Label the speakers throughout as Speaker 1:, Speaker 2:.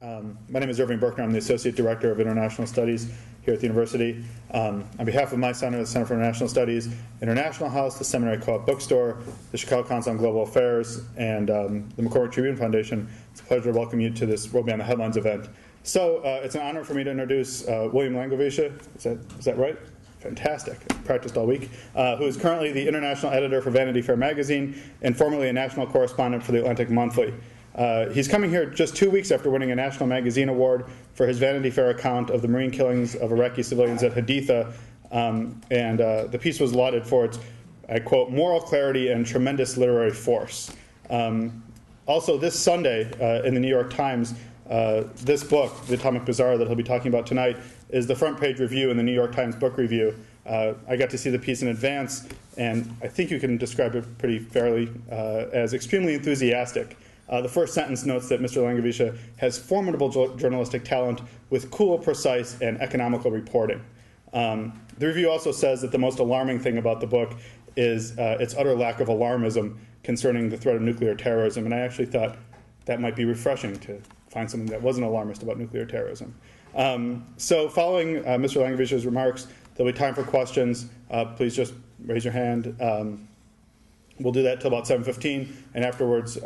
Speaker 1: My name is Irving Berkner. I'm the Associate Director of International Studies here at the university. On behalf of my center, the Center for International Studies, International House, the Seminary Co-op Bookstore, the Chicago Council on Global Affairs, and the McCormick Tribune Foundation, it's a pleasure to welcome you to this World Beyond the Headlines event. So it's an honor for me to introduce William Langewiesche. Is that right? Fantastic. Practiced all week. Who is currently the international editor for Vanity Fair magazine and formerly a national correspondent for the Atlantic Monthly. He's coming here just 2 weeks after winning a National Magazine Award for his Vanity Fair account of the marine killings of Iraqi civilians at Haditha, and the piece was lauded for its, I quote, moral clarity and tremendous literary force. Also, this Sunday in the New York Times, this book, The Atomic Bazaar, that he'll be talking about tonight, is the front page review in the New York Times Book Review. I got to see the piece in advance, and I think you can describe it pretty fairly as extremely enthusiastic. The first sentence notes that Mr. Langewiesche has formidable journalistic talent with cool, precise, and economical reporting. The review also says that the most alarming thing about the book is its utter lack of alarmism concerning the threat of nuclear terrorism, and I actually thought that might be refreshing to find something that wasn't alarmist about nuclear terrorism. So following Mr. Langewiesche's remarks, there'll be time for questions. Please just raise your hand. We'll do that till about 7:15, and afterwards,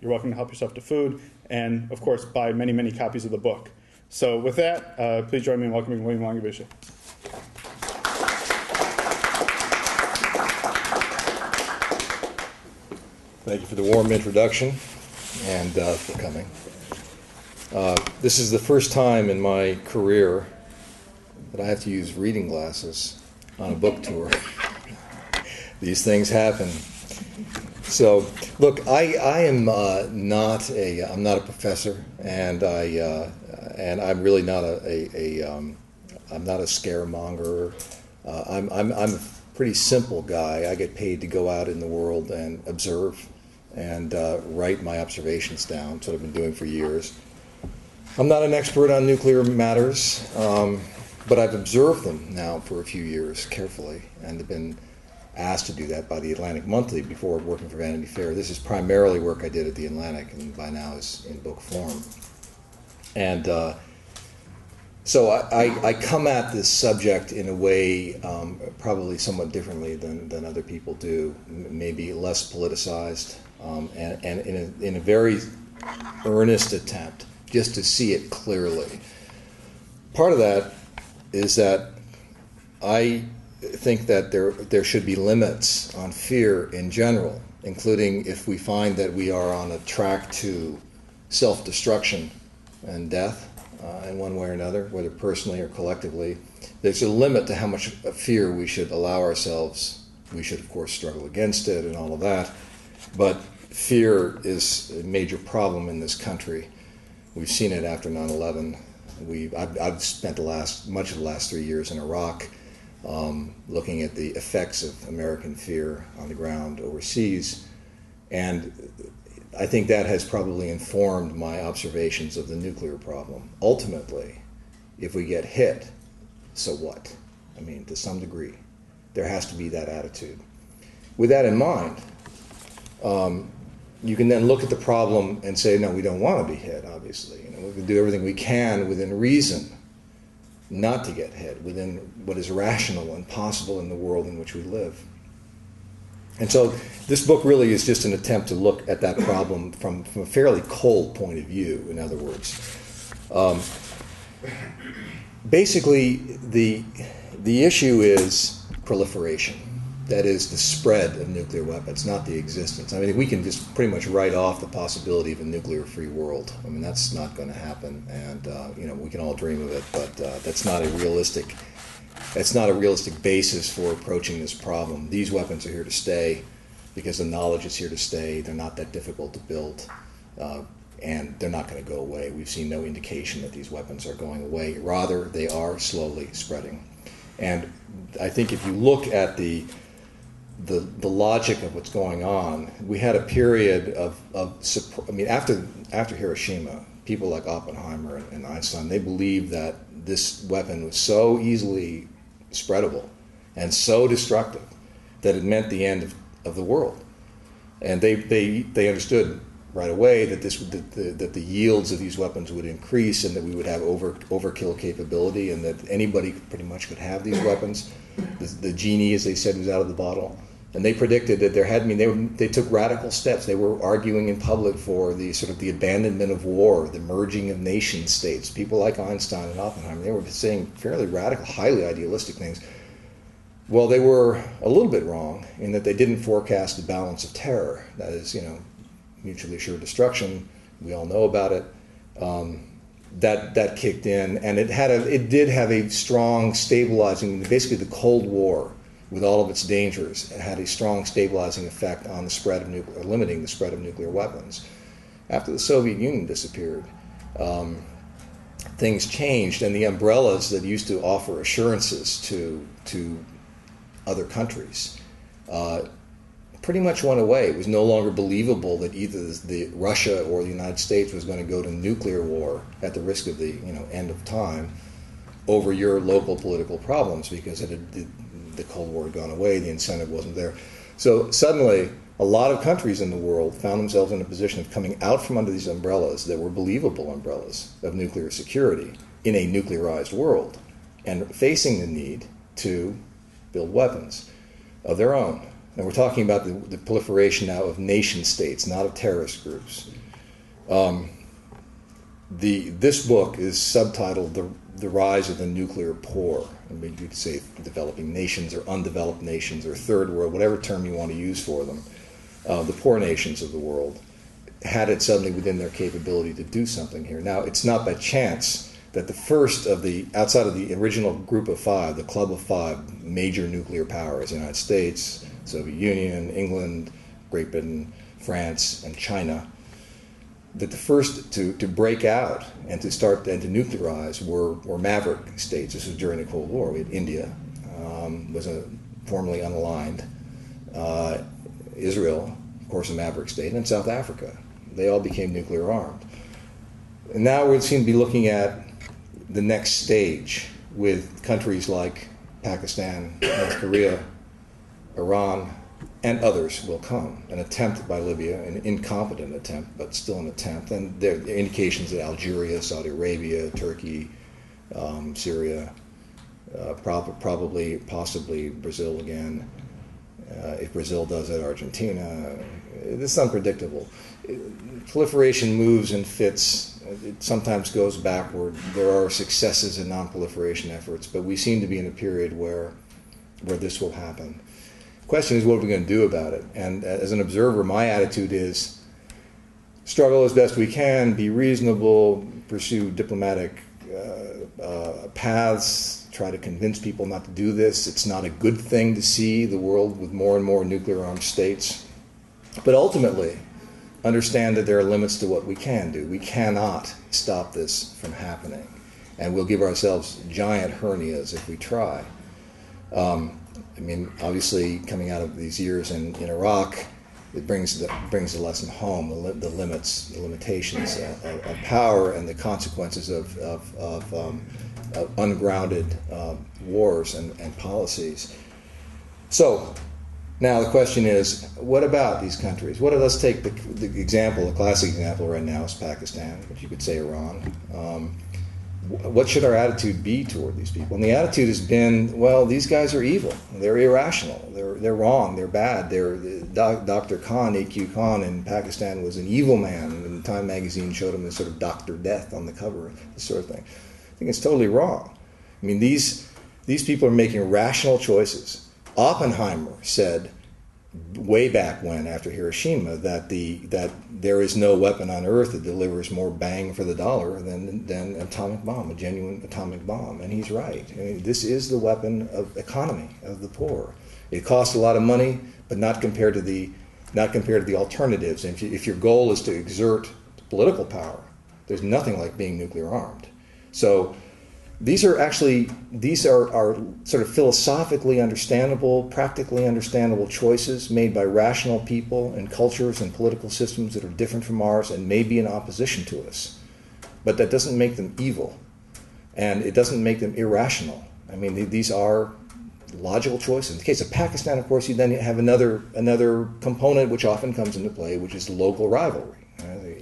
Speaker 1: you're welcome to help yourself to food, and of course, buy many, many copies of the book. So with that, please join me in welcoming William Langewiesche.
Speaker 2: Thank you for the warm introduction and for coming. This is the first time in my career that I have to use reading glasses on a book tour. These things happen. So, look, I am I'm not a professor, and I'm really not I'm not a scaremonger. I'm a pretty simple guy. I get paid to go out in the world and observe and write my observations down. That's what I've been doing for years. I'm not an expert on nuclear matters, but I've observed them now for a few years carefully, and have been asked to do that by the Atlantic Monthly before working for Vanity Fair. This is primarily work I did at the Atlantic, and by now is in book form. And so I come at this subject in a way probably somewhat differently than other people do, maybe less politicized, and in a very earnest attempt just to see it clearly. Part of that is that I think that there should be limits on fear in general, including if we find that we are on a track to self-destruction and death in one way or another, whether personally or collectively. There's a limit to how much fear we should allow ourselves. We should, of course, struggle against it and all of that, but fear is a major problem in this country. We've seen it after 9/11. I've spent much of the last 3 years in Iraq, looking at the effects of American fear on the ground overseas, and I think that has probably informed my observations of the nuclear problem. Ultimately, if we get hit, so what? I mean, to some degree, there has to be that attitude. With that in mind, you can then look at the problem and say, no, we don't want to be hit, obviously. We can do everything we can within reason not to get hit, within what is rational and possible in the world in which we live. And so this book really is just an attempt to look at that problem from a fairly cold point of view, in other words. Basically, the issue is proliferation. That is the spread of nuclear weapons, not the existence. I mean, we can just pretty much write off the possibility of a nuclear-free world. I mean, that's not going to happen, and we can all dream of it, but that's not a realistic. It's not a realistic basis for approaching this problem. These weapons are here to stay because the knowledge is here to stay. They're not that difficult to build, and they're not going to go away. We've seen no indication that these weapons are going away. Rather, they are slowly spreading. And I think if you look at the logic of what's going on, we had a period after Hiroshima, people like Oppenheimer and Einstein, they believed that this weapon was so easily spreadable and so destructive that it meant the end of the world. And they understood right away that that the yields of these weapons would increase and that we would have overkill capability and that anybody pretty much could have these weapons. The genie, as they said, was out of the bottle. And they predicted that they took radical steps. They were arguing in public for the sort of the abandonment of war, the merging of nation states. People like Einstein and Oppenheimer, they were saying fairly radical, highly idealistic things. Well, they were a little bit wrong in that they didn't forecast the balance of terror. That is, mutually assured destruction. We all know about it. That kicked in, and it did have a strong stabilizing. Basically, the Cold War, with all of its dangers, had a strong stabilizing effect on limiting the spread of nuclear weapons. After the Soviet Union disappeared, things changed, and the umbrellas that used to offer assurances to other countries pretty much went away. It was no longer believable that either Russia or the United States was going to go to nuclear war at the risk of the end of time over your local political problems, because the Cold War had gone away, the incentive wasn't there. So suddenly, a lot of countries in the world found themselves in a position of coming out from under these umbrellas that were believable umbrellas of nuclear security in a nuclearized world, and facing the need to build weapons of their own. And we're talking about the proliferation now of nation states, not of terrorist groups. This book is subtitled The Rise of the Nuclear Poor. I mean, you could say developing nations or undeveloped nations or third world, whatever term you want to use for them. The poor nations of the world had it suddenly within their capability to do something here. Now, it's not by chance that the first of outside of the original group of five, the club of five major nuclear powers, the United States, Soviet Union, England, Great Britain, France, and China, that the first to break out and to start and to nuclearize were maverick states. This was during the Cold War. We had India, was formerly unaligned, Israel, of course, a maverick state, and South Africa. They all became nuclear armed. And now we seem to be looking at the next stage with countries like Pakistan, North Korea, Iran, and others will come. An attempt by Libya, an incompetent attempt, but still an attempt. And there are indications that Algeria, Saudi Arabia, Turkey, Syria, possibly Brazil again. If Brazil does it, Argentina. It's unpredictable. Proliferation moves and fits. It sometimes goes backward. There are successes in non-proliferation efforts, but we seem to be in a period where this will happen. The question is, what are we going to do about it? And as an observer, my attitude is struggle as best we can, be reasonable, pursue diplomatic paths, try to convince people not to do this. It's not a good thing to see the world with more and more nuclear-armed states. But ultimately, understand that there are limits to what we can do. We cannot stop this from happening. And we'll give ourselves giant hernias if we try. Obviously, coming out of these years in Iraq, it brings the lesson home, the limitations of power and the consequences of ungrounded wars and policies. So, now the question is, what about these countries? Let's take the example, the classic example right now is Pakistan, but you could say Iran. What should our attitude be toward these people? And the attitude has been, well, these guys are evil. They're irrational. They're wrong. They're bad. Dr. Khan, A.Q. Khan in Pakistan was an evil man, and Time magazine showed him as sort of Dr. Death on the cover, this sort of thing. I think it's totally wrong. I mean, these people are making rational choices. Oppenheimer said way back when, after Hiroshima, that there is no weapon on earth that delivers more bang for the dollar than an atomic bomb, a genuine atomic bomb, and he's right. I mean, this is the weapon of economy of the poor. It costs a lot of money, but not compared to the alternatives. And if your goal is to exert political power, there's nothing like being nuclear armed. So these are sort of philosophically understandable, practically understandable choices made by rational people and cultures and political systems that are different from ours and may be in opposition to us. But that doesn't make them evil, and it doesn't make them irrational. I mean, these are logical choices. In the case of Pakistan, of course, you then have another component which often comes into play, which is local rivalry.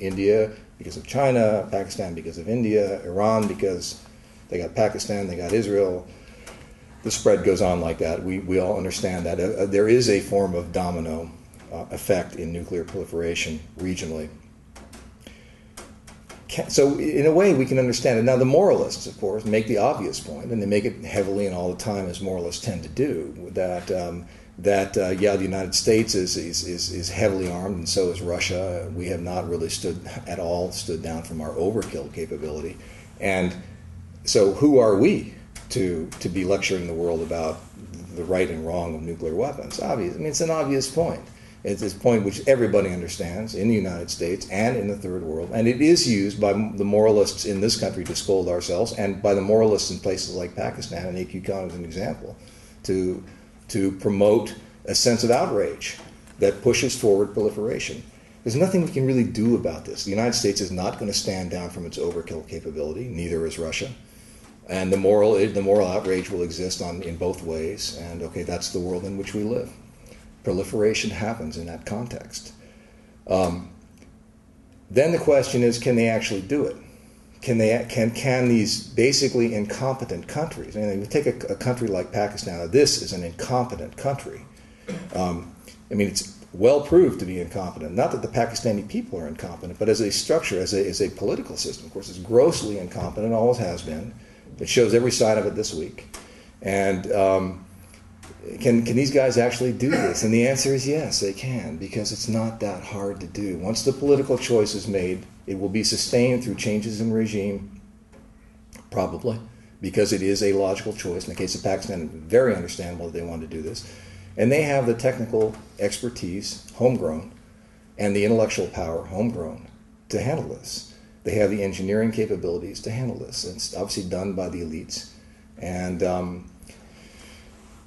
Speaker 2: India because of China, Pakistan because of India, Iran because they got Pakistan, they got Israel. The spread goes on like that. We all understand that. There is a form of domino effect in nuclear proliferation regionally. So in a way, we can understand it. Now, the moralists, of course, make the obvious point, and they make it heavily and all the time, as moralists tend to do, that the United States is heavily armed, and so is Russia. We have not really stood down from our overkill capability. And so who are we to be lecturing the world about the right and wrong of nuclear weapons? Obvious. I mean, it's an obvious point. It's a point which everybody understands in the United States and in the Third World, and it is used by the moralists in this country to scold ourselves, and by the moralists in places like Pakistan, and A.Q. Khan is an example, to promote a sense of outrage that pushes forward proliferation. There's nothing we can really do about this. The United States is not going to stand down from its overkill capability, neither is Russia. And the moral outrage will exist in both ways, and okay, that's the world in which we live. Proliferation happens in that context. Then the question is, can they actually do it? Can these basically incompetent countries, and you take a country like Pakistan, now this is an incompetent country. I mean, it's well proved to be incompetent. Not that the Pakistani people are incompetent, but as a structure, as a political system, of course, it's grossly incompetent, always has been. It shows every sign of it this week. And can these guys actually do this? And the answer is yes, they can, because it's not that hard to do. Once the political choice is made, it will be sustained through changes in regime, probably, because it is a logical choice. In the case of Pakistan, it's very understandable that they want to do this. And they have the technical expertise, homegrown, and the intellectual power, homegrown, to handle this. They have the engineering capabilities to handle this. It's obviously done by the elites. And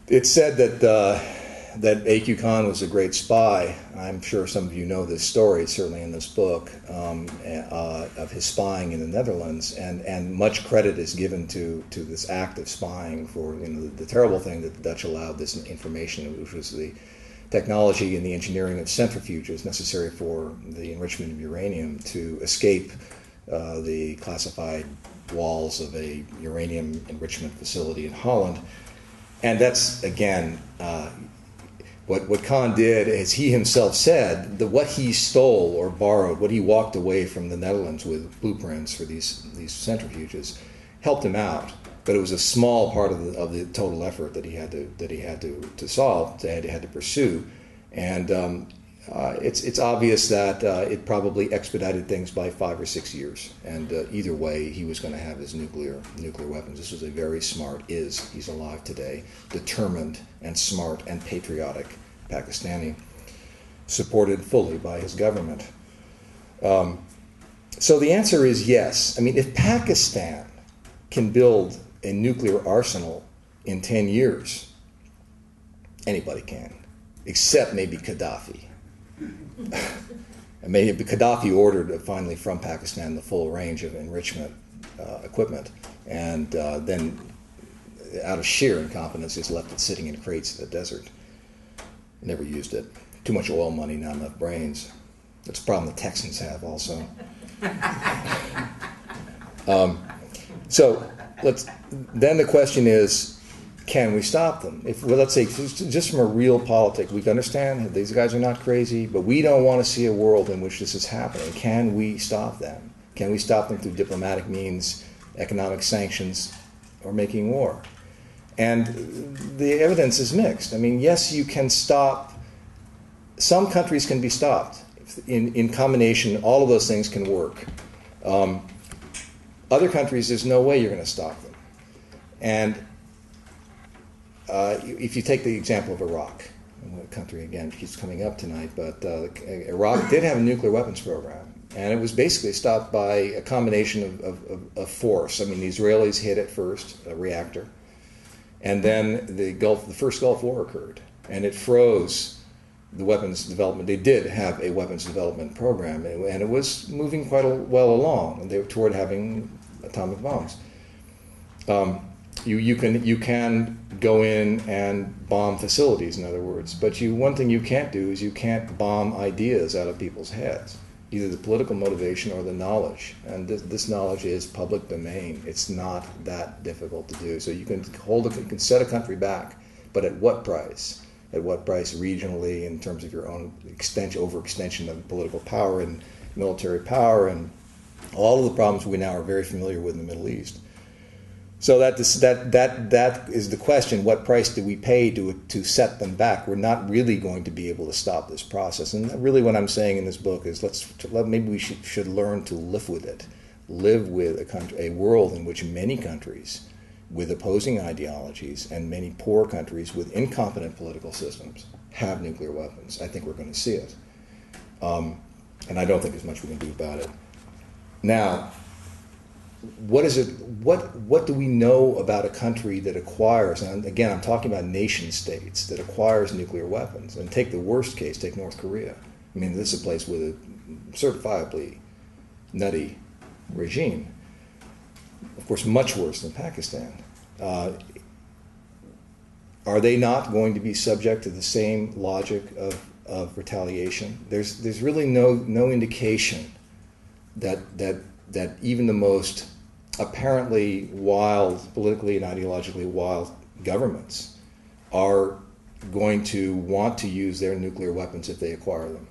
Speaker 2: it's said that A.Q. Khan was a great spy. I'm sure some of you know this story, certainly in this book, of his spying in the Netherlands, and much credit is given to this act of spying for the terrible thing that the Dutch allowed this information, which was the technology and the engineering of centrifuges necessary for the enrichment of uranium to escape the classified walls of a uranium enrichment facility in Holland. And that's, again, what Khan did, as he himself said, what he stole or borrowed, what he walked away from the Netherlands with blueprints for these centrifuges, helped him out. But it was a small part of the total effort that he had to solve, had to pursue. And it's obvious that it probably expedited things by 5 or 6 years. And either way, he was going to have his nuclear weapons. This was a very smart, he's alive today, determined and smart and patriotic Pakistani, supported fully by his government. So the answer is yes. I mean, if Pakistan can build a nuclear arsenal in 10 years, anybody can, except maybe Gaddafi. And maybe Gaddafi ordered finally from Pakistan the full range of enrichment equipment, and then out of sheer incompetence just left it sitting in crates in the desert. Never used it. Too much oil money, not enough brains. That's a problem the Texans have also. Then the question is, can we stop them? Let's say, just from a real politic, we can understand these guys are not crazy, but we don't want to see a world in which this is happening. Can we stop them? Can we stop them through diplomatic means, economic sanctions, or making war? And the evidence is mixed. I mean, yes, you can stop. Some countries can be stopped. In combination, all of those things can work. Other countries, there's no way you're going to stop them. And if you take the example of Iraq, a country, again, keeps coming up tonight, but Iraq did have a nuclear weapons program, and it was basically stopped by a combination of force. I mean, the Israelis hit it first, a reactor, and then the first Gulf War occurred, and it froze the weapons development. They did have a weapons development program, and it was moving quite well along, and they were toward having atomic bombs. You can go in and bomb facilities, in other words, but one thing you can't do is you can't bomb ideas out of people's heads. either the political motivation or the knowledge. And this knowledge is public domain. It's not that difficult to do. So you can set a country back, but at what price? At what price regionally in terms of your own overextension of political power and military power and all of the problems we now are very familiar with in the Middle East. So that is the question: what price do we pay to set them back? We're not really going to be able to stop this process. And really, what I'm saying in this book is, maybe we should learn to live with it, live with a world in which many countries with opposing ideologies and many poor countries with incompetent political systems have nuclear weapons. I think we're going to see it, and I don't think there's much we can do about it. Now, what is it? What do we know about a country that acquires? And again, I'm talking about nation states that acquires nuclear weapons. And take the worst case, take North Korea. I mean, this is a place with a certifiably nutty regime. Of course, much worse than Pakistan. Are they not going to be subject to the same logic of retaliation? There's really no indication that even the most apparently wild, politically and ideologically wild governments are going to want to use their nuclear weapons if they acquire them,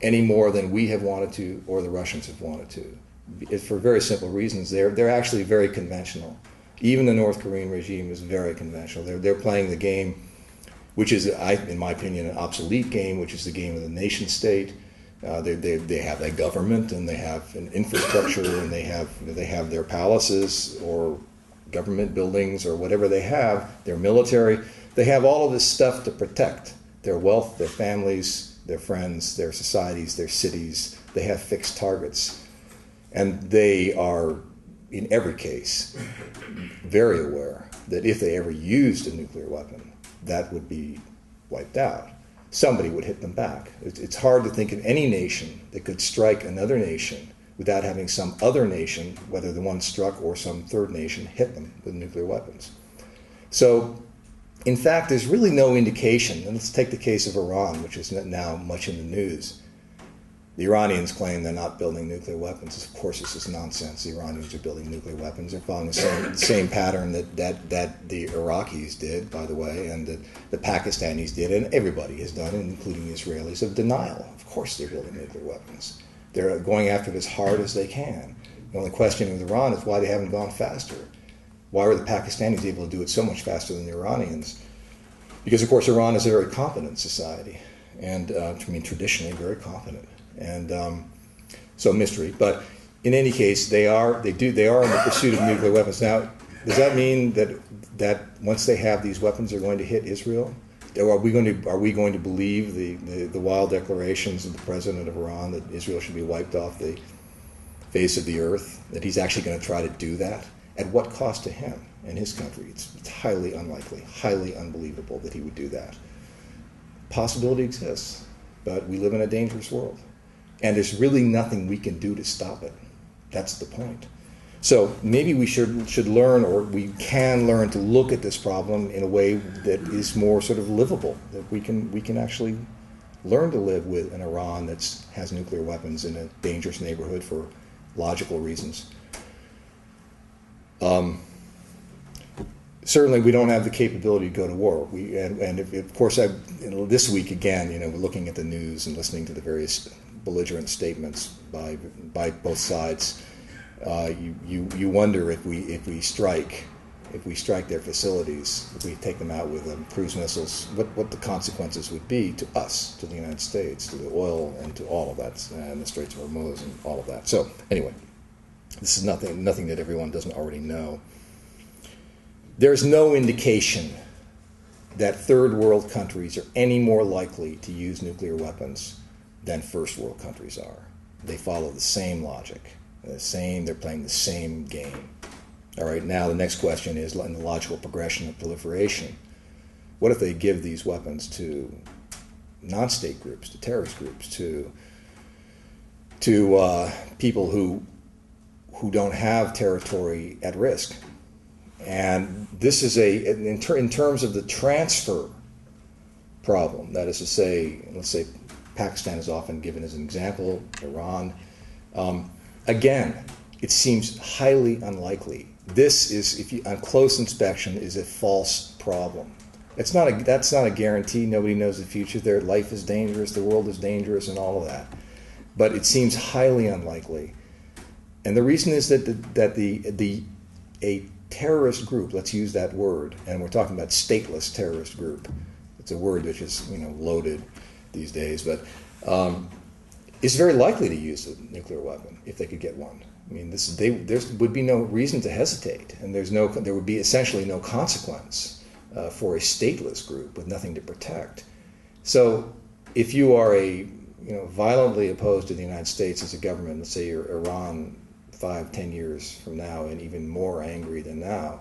Speaker 2: any more than we have wanted to or the Russians have wanted to. It's for very simple reasons. They're actually very conventional. Even the North Korean regime is very conventional. They're playing the game, which is, in my opinion, an obsolete game, which is the game of the nation state. They have a government and they have an infrastructure and they have their palaces or government buildings or whatever they have, their military. They have all of this stuff to protect their wealth, their families, their friends, their societies, their cities. They have fixed targets. And they are, in every case, very aware that if they ever used a nuclear weapon, that would be wiped out. Somebody would hit them back. It's hard to think of any nation that could strike another nation without having some other nation, whether the one struck or some third nation, hit them with nuclear weapons. So, in fact, there's really no indication, and let's take the case of Iran, which is now much in the news. The Iranians claim they're not building nuclear weapons. Of course, this is nonsense. The Iranians are building nuclear weapons. They're following the same pattern that the Iraqis did, by the way, and that the Pakistanis did, and everybody has done, including the Israelis, of denial. Of course they're building nuclear weapons. They're going after it as hard as they can. The only question with Iran is why they haven't gone faster. Why were the Pakistanis able to do it so much faster than the Iranians? Because, of course, Iran is a very competent society, and traditionally very competent. And so mystery, but in any case, they are in the pursuit of nuclear weapons. Now, does that mean that once they have these weapons, they're going to hit Israel? Or are we going to believe the wild declarations of the president of Iran that Israel should be wiped off the face of the earth? That he's actually going to try to do that? At what cost to him and his country? It's highly unlikely, highly unbelievable that he would do that. Possibility exists, but we live in a dangerous world. And there's really nothing we can do to stop it. That's the point. So maybe we should learn, or we can learn to look at this problem in a way that is more sort of livable, that we can actually learn to live with an Iran that has nuclear weapons in a dangerous neighborhood for logical reasons. Certainly, we don't have the capability to go to war. Of course, this week again, we're looking at the news and listening to the various belligerent statements by both sides. You wonder if we strike their facilities, if we take them out with cruise missiles, what the consequences would be to us, to the United States, to the oil, and to all of that, and the Straits of Hormuz, and all of that. So anyway, this is nothing that everyone doesn't already know. There's no indication that third world countries are any more likely to use nuclear weapons than first world countries are. They follow the same logic, they're playing the same game. All right, now the next question is, in the logical progression of proliferation, what if they give these weapons to non-state groups, to terrorist groups, to people who don't have territory at risk? And this is in terms of the transfer problem, that is to say, let's say Pakistan is often given as an example, Iran. Again, it seems highly unlikely. This is, on close inspection, is a false problem. That's not a guarantee. Nobody knows the future. Their life is dangerous, the world is dangerous, and all of that. But it seems highly unlikely. And the reason is that a terrorist group, let's use that word, and we're talking about stateless terrorist group. It's a word which is loaded these days, but is very likely to use a nuclear weapon if they could get one. I mean, there would be no reason to hesitate, and there would be essentially no consequence for a stateless group with nothing to protect. So, if you are violently opposed to the United States as a government, let's say you're Iran 5-10 years from now, and even more angry than now,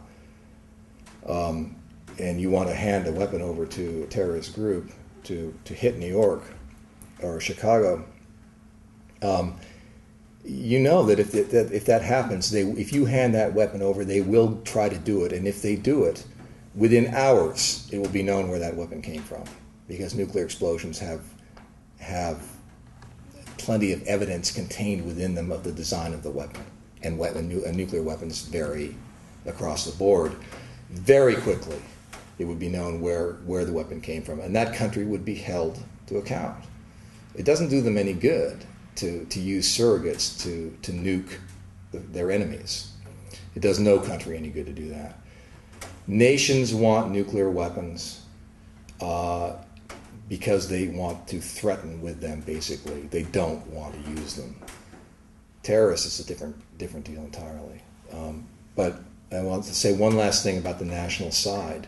Speaker 2: and you want to hand a weapon over to a terrorist group to hit New York or Chicago. You know that if that happens, if you hand that weapon over, they will try to do it. And if they do it, within hours, it will be known where that weapon came from, because nuclear explosions have plenty of evidence contained within them of the design of the weapon. And nuclear weapons vary across the board. Very quickly, it would be known where the weapon came from, and that country would be held to account. It doesn't do them any good to use surrogates to nuke their enemies. It does no country any good to do that. Nations want nuclear weapons because they want to threaten with them, basically. They don't want to use them. Terrorists is a different deal entirely. But I want to say one last thing about the national side.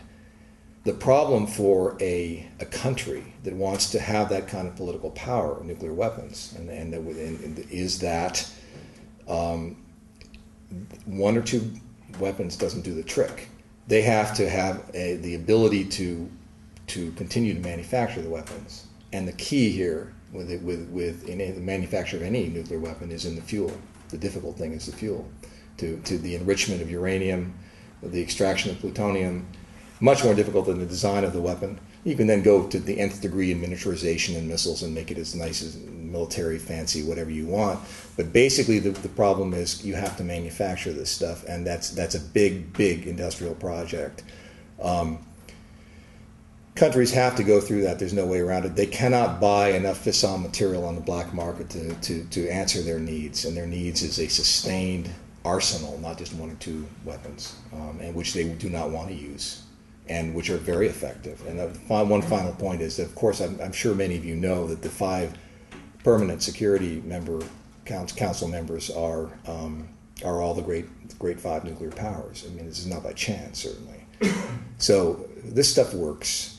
Speaker 2: The problem for a country that wants to have that kind of political power, nuclear weapons, is that one or two weapons doesn't do the trick. They have to have the ability to continue to manufacture the weapons. And the key here with the manufacture of any nuclear weapon is in the fuel. The difficult thing is the fuel. To the enrichment of uranium, the extraction of plutonium, much more difficult than the design of the weapon. You can then go to the nth degree in miniaturization in missiles and make it as nice as military, fancy, whatever you want. But basically the problem is you have to manufacture this stuff, and that's a big industrial project. Countries have to go through that. There's no way around it. They cannot buy enough fissile material on the black market to answer their needs, and their needs is a sustained arsenal, not just one or two weapons, and which they do not want to use, and which are very effective. And one final point is that, of course, I'm sure many of you know that the 5 permanent security council members are all the great 5 nuclear powers. I mean, this is not by chance, certainly. So this stuff works.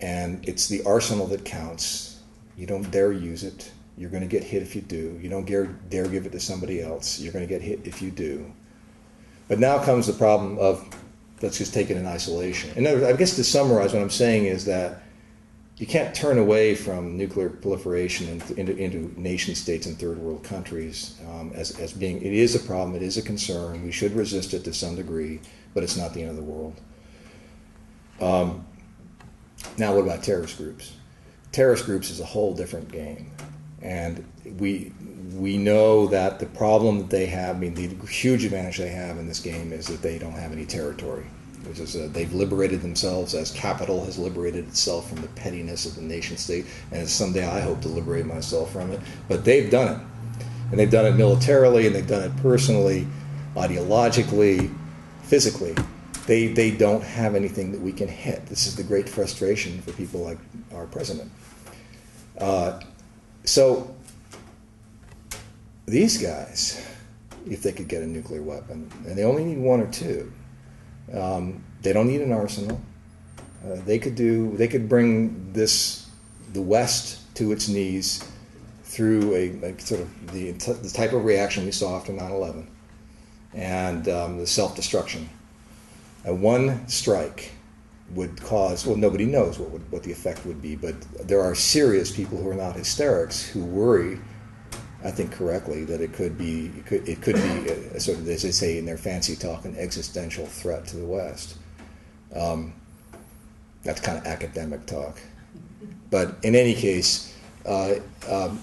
Speaker 2: And it's the arsenal that counts. You don't dare use it. You're going to get hit if you do. You don't dare give it to somebody else. You're going to get hit if you do. But now comes the problem of, let's just take it in isolation. And I guess to summarize, what I'm saying is that you can't turn away from nuclear proliferation into nation states and third world countries as being, it is a problem, it is a concern. We should resist it to some degree, but it's not the end of the world. Now, what about terrorist groups? Terrorist groups is a whole different game. And we know that the problem that they have, I mean, the huge advantage they have in this game is that they don't have any territory. Which is, they've liberated themselves as capital has liberated itself from the pettiness of the nation state, and someday I hope to liberate myself from it. But they've done it. And they've done it militarily, and they've done it personally, ideologically, physically. They don't have anything that we can hit. This is the great frustration for people like our president. So these guys, if they could get a nuclear weapon, and they only need 1 or 2, they don't need an arsenal. They could bring the West to its knees through a sort of the type of reaction we saw after 9/11 and the self-destruction. One strike would cause, well, nobody knows what the effect would be, but there are serious people who are not hysterics who worry, I think correctly, that it could be a sort of, as they say in their fancy talk, an existential threat to the West. That's kind of academic talk. But in any case, Now,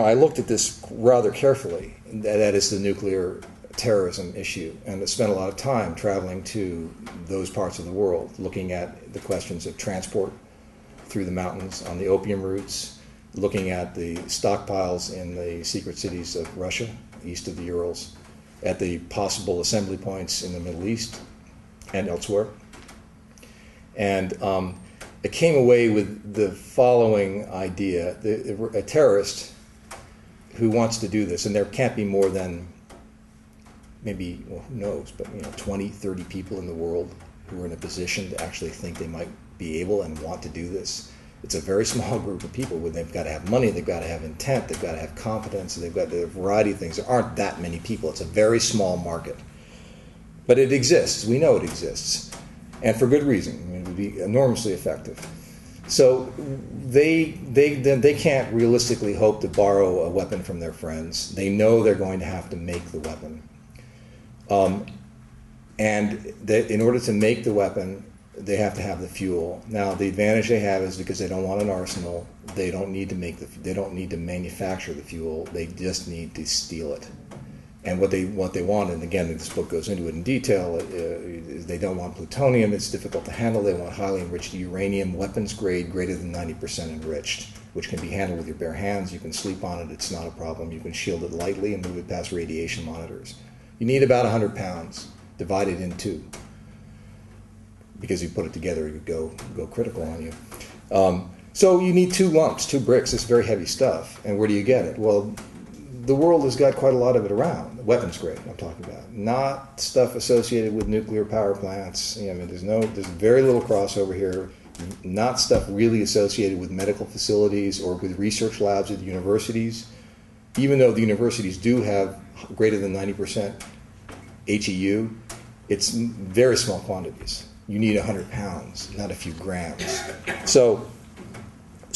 Speaker 2: I looked at this rather carefully, that is the nuclear terrorism issue, and I spent a lot of time traveling to those parts of the world, looking at the questions of transport through the mountains on the opium routes, looking at the stockpiles in the secret cities of Russia, east of the Urals, at the possible assembly points in the Middle East and elsewhere. And I came away with the following idea. A terrorist who wants to do this, and there can't be more than maybe, well, who knows, but 20, 30 people in the world who are in a position to actually think they might be able and want to do this. It's a very small group of people. They've got to have money, they've got to have intent, they've got to have competence, they've got a variety of things. There aren't that many people. It's a very small market. But it exists. We know it exists. And for good reason. I mean, it would be enormously effective. So they can't realistically hope to borrow a weapon from their friends. They know they're going to have to make the weapon. In order to make the weapon, they have to have the fuel. Now, the advantage they have is because they don't want an arsenal. They don't need to they don't need to manufacture the fuel. They just need to steal it. And what they want, and again, this book goes into it in detail, is they don't want plutonium. It's difficult to handle. They want highly enriched uranium, weapons grade, greater than 90% enriched, which can be handled with your bare hands. You can sleep on it. It's not a problem. You can shield it lightly and move it past radiation monitors. You need about 100 pounds, divided in two, because you put it together, it would go critical on you. So you need two lumps, two bricks, this very heavy stuff. And where do you get it? Well, the world has got quite a lot of it around. Weapons grade, I'm talking about. Not stuff associated with nuclear power plants. There's very little crossover here. Not stuff really associated with medical facilities or with research labs at the universities. Even though the universities do have greater than 90% HEU, it's very small quantities. You need 100 pounds, not a few grams. So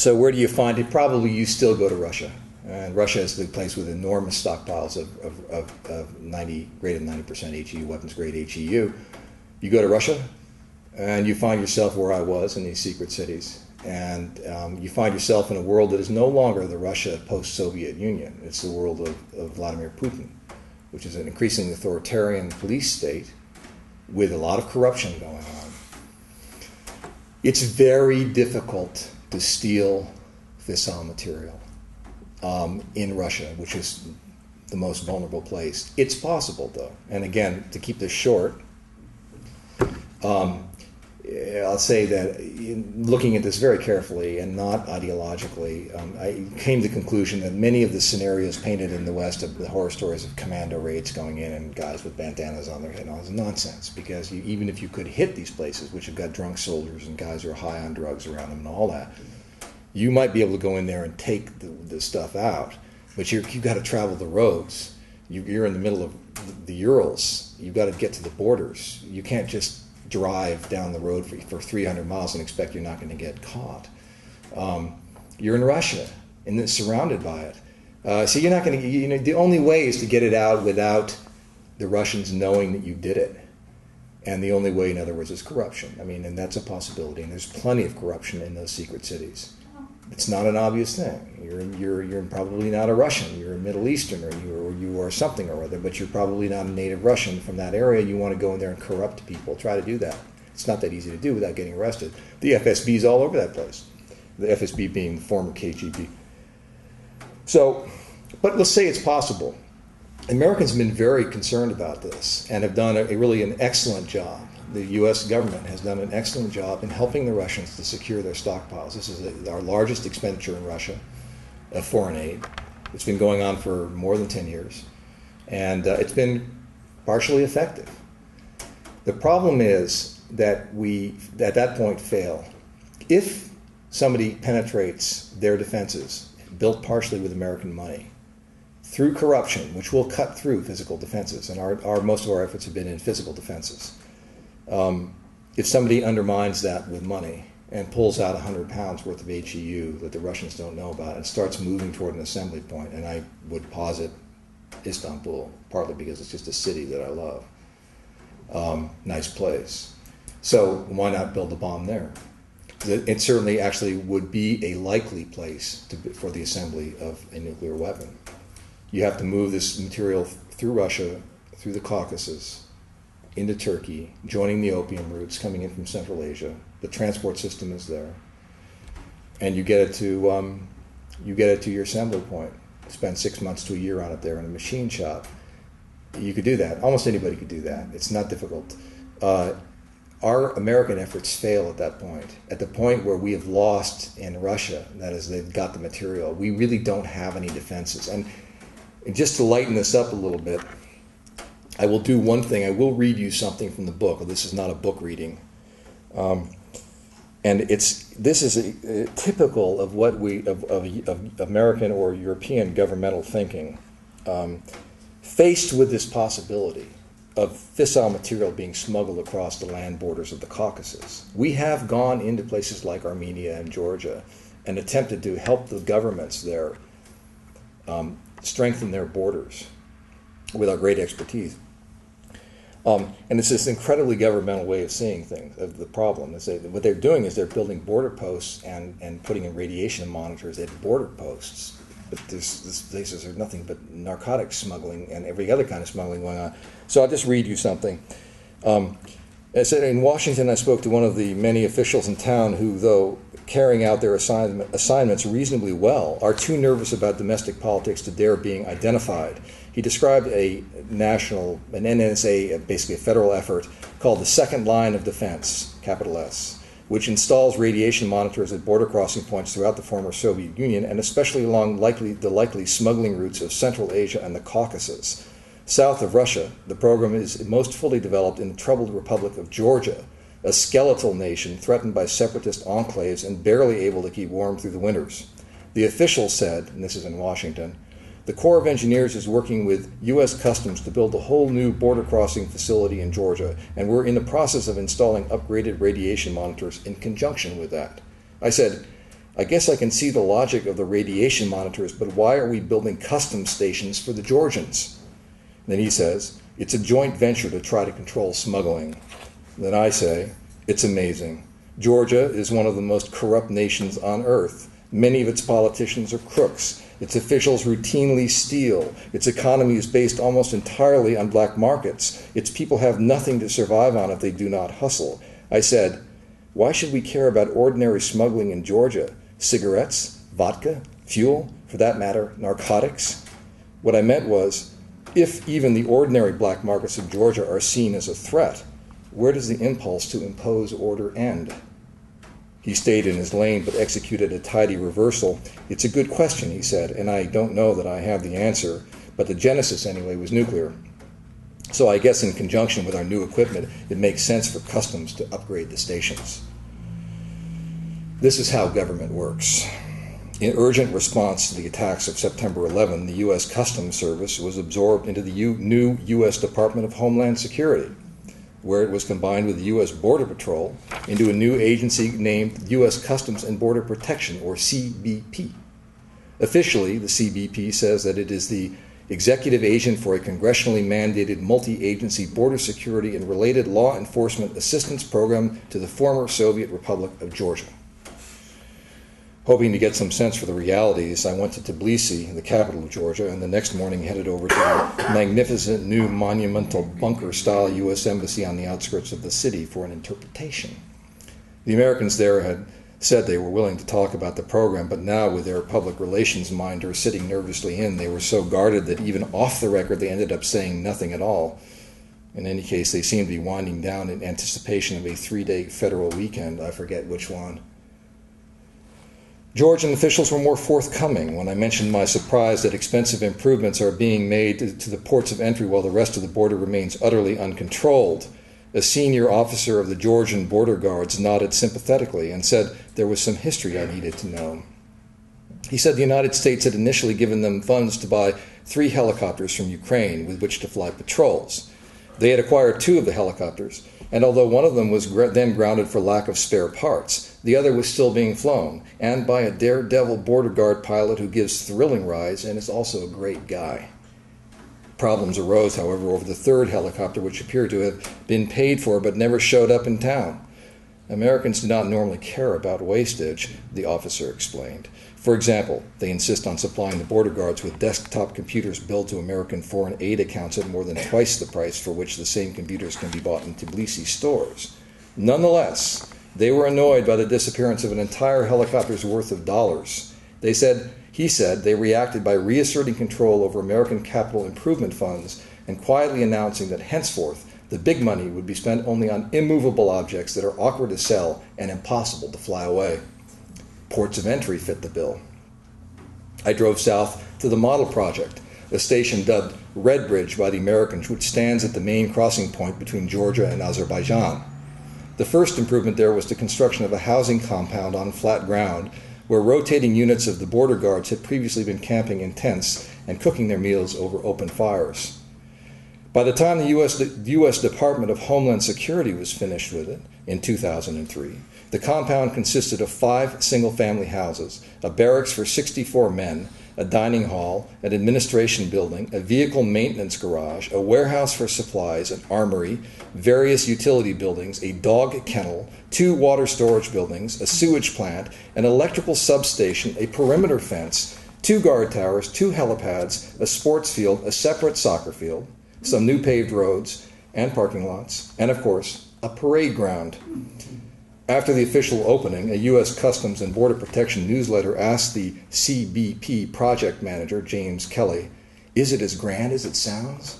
Speaker 2: where do you find it? Probably you still go to Russia. And Russia is the place with enormous stockpiles of 90, greater than 90% HEU, weapons grade HEU. You go to Russia, and you find yourself where I was in these secret cities. And you find yourself in a world that is no longer the Russia post-Soviet Union. It's the world of Vladimir Putin, which is an increasingly authoritarian police state with a lot of corruption going on. It's very difficult to steal fissile material in Russia, which is the most vulnerable place. It's possible, though. And again, to keep this short, I'll say that in looking at this very carefully and not ideologically, I came to the conclusion that many of the scenarios painted in the West of the horror stories of commando raids going in and guys with bandanas on their head is nonsense, because even if you could hit these places, which have got drunk soldiers and guys who are high on drugs around them and all that, you might be able to go in there and take the stuff out, but you've got to travel the roads. You're in the middle of the Urals. You've got to get to the borders. You can't just drive down the road for 300 miles and expect you're not going to get caught. You're in Russia and it's surrounded by it. So you're not going to, the only way is to get it out without the Russians knowing that you did it. And the only way, in other words, is corruption. And that's a possibility. And there's plenty of corruption in those secret cities. It's not an obvious thing. You're probably not a Russian. You're a Middle Eastern, or you are something or other, but you're probably not a native Russian from that area. You want to go in there and corrupt people. Try to do that. It's not that easy to do without getting arrested. The FSB is all over that place. The FSB being the former KGB. So, but let's say it's possible. Americans have been very concerned about this and have done really an excellent job. The U.S. government has done an excellent job in helping the Russians to secure their stockpiles. This is our largest expenditure in Russia of foreign aid. It's been going on for more than 10 years, and it's been partially effective. The problem is that we, at that point, fail. If somebody penetrates their defenses, built partially with American money, through corruption, which will cut through physical defenses, and most of our efforts have been in physical defenses. If somebody undermines that with money and pulls out 100 pounds worth of HEU that the Russians don't know about and starts moving toward an assembly point, and I would posit Istanbul, partly because it's just a city that I love, nice place. So why not build a bomb there? it certainly actually would be a likely place for the assembly of a nuclear weapon. You have to move this material through Russia, through the Caucasus, into Turkey, joining the opium routes coming in from Central Asia. The transport system is there, and you get it to your assembly point. Spend 6 months to a year on it there in a machine shop. You could do that. Almost anybody could do that. It's not difficult. Our American efforts fail at that point. At the point where we have lost in Russia, that is, they've got the material, we really don't have any defenses. And just to lighten this up a little bit, I will do one thing. I will read you something from the book. This is not a book reading. And this is typical of what of American or European governmental thinking. Faced with this possibility of fissile material being smuggled across the land borders of the Caucasus, we have gone into places like Armenia and Georgia and attempted to help the governments there strengthen their borders with our great expertise. And it's this incredibly governmental way of seeing things, of the problem. What they're doing is they're building border posts and putting in radiation monitors at border posts. But these places are nothing but narcotics smuggling and every other kind of smuggling going on. So I'll just read you something. It said, in Washington, I spoke to one of the many officials in town who, though carrying out their assignments reasonably well, are too nervous about domestic politics to dare being identified. He described an NSA, basically a federal effort, called the Second Line of Defense, capital S, which installs radiation monitors at border crossing points throughout the former Soviet Union, and especially along the likely smuggling routes of Central Asia and the Caucasus. South of Russia, the program is most fully developed in the troubled Republic of Georgia, a skeletal nation threatened by separatist enclaves and barely able to keep warm through the winters. The official said, and this is in Washington, the Corps of Engineers is working with U.S. Customs to build a whole new border crossing facility in Georgia, and we're in the process of installing upgraded radiation monitors in conjunction with that. I said, I guess I can see the logic of the radiation monitors, but why are we building customs stations for the Georgians? And then he says, it's a joint venture to try to control smuggling. And then I say, it's amazing. Georgia is one of the most corrupt nations on earth. Many of its politicians are crooks. Its officials routinely steal. Its economy is based almost entirely on black markets. Its people have nothing to survive on if they do not hustle. I said, why should we care about ordinary smuggling in Georgia? Cigarettes, vodka, fuel, for that matter, narcotics? What I meant was, if even the ordinary black markets of Georgia are seen as a threat, where does the impulse to impose order end? He stayed in his lane but executed a tidy reversal. It's a good question, he said, and I don't know that I have the answer, but the genesis anyway was nuclear. So I guess in conjunction with our new equipment, it makes sense for customs to upgrade the stations. This is how government works. In urgent response to the attacks of September 11, the U.S. Customs Service was absorbed into the new U.S. Department of Homeland Security, where it was combined with the U.S. Border Patrol into a new agency named U.S. Customs and Border Protection, or CBP. Officially, the CBP says that it is the executive agent for a congressionally mandated multi-agency border security and related law enforcement assistance program to the former Soviet Republic of Georgia. Hoping to get some sense for the realities, I went to Tbilisi, the capital of Georgia, and the next morning headed over to the magnificent new monumental bunker-style U.S. embassy on the outskirts of the city for an interpretation. The Americans there had said they were willing to talk about the program, but now with their public relations minder sitting nervously in, they were so guarded that even off the record they ended up saying nothing at all. In any case, they seemed to be winding down in anticipation of a 3-day federal weekend. I forget which one. Georgian officials were more forthcoming when I mentioned my surprise that expensive improvements are being made to the ports of entry while the rest of the border remains utterly uncontrolled. A senior officer of the Georgian border guards nodded sympathetically and said there was some history I needed to know. He said the United States had initially given them funds to buy 3 helicopters from Ukraine with which to fly patrols. They had acquired 2 of the helicopters, and although one of them was then grounded for lack of spare parts, the other was still being flown, and by a daredevil border guard pilot who gives thrilling rides and is also a great guy. Problems arose, however, over the 3rd helicopter, which appeared to have been paid for but never showed up in town. Americans do not normally care about wastage, the officer explained. For example, they insist on supplying the border guards with desktop computers billed to American foreign aid accounts at more than twice the price for which the same computers can be bought in Tbilisi stores. Nonetheless, they were annoyed by the disappearance of an entire helicopter's worth of dollars. He said they reacted by reasserting control over American capital improvement funds and quietly announcing that henceforth the big money would be spent only on immovable objects that are awkward to sell and impossible to fly away. Ports of entry fit the bill. I drove south to the Model Project, a station dubbed Red Bridge by the Americans, which stands at the main crossing point between Georgia and Azerbaijan. The first improvement there was the construction of a housing compound on flat ground where rotating units of the border guards had previously been camping in tents and cooking their meals over open fires. By the time the U.S. Department of Homeland Security was finished with it in 2003, the compound consisted of 5 single-family houses, a barracks for 64 men, a dining hall, an administration building, a vehicle maintenance garage, a warehouse for supplies, an armory, various utility buildings, a dog kennel, 2 water storage buildings, a sewage plant, an electrical substation, a perimeter fence, 2 guard towers, 2 helipads, a sports field, a separate soccer field, some new paved roads and parking lots, and of course, a parade ground. After the official opening, a U.S. Customs and Border Protection newsletter asked the CBP project manager, James Kelly, "Is it as grand as it sounds?"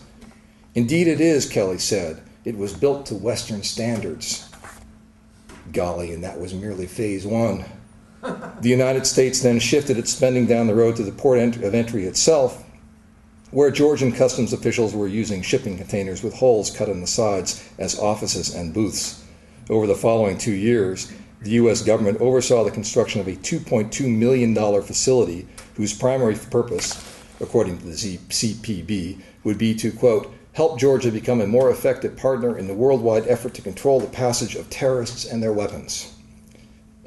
Speaker 2: "Indeed it is," Kelly said. "It was built to Western standards." Golly, and that was merely phase 1. The United States then shifted its spending down the road to the port of entry itself, where Georgian customs officials were using shipping containers with holes cut in the sides as offices and booths. Over the following 2 years, the U.S. government oversaw the construction of a $2.2 million facility whose primary purpose, according to the CPB, would be to, quote, help Georgia become a more effective partner in the worldwide effort to control the passage of terrorists and their weapons,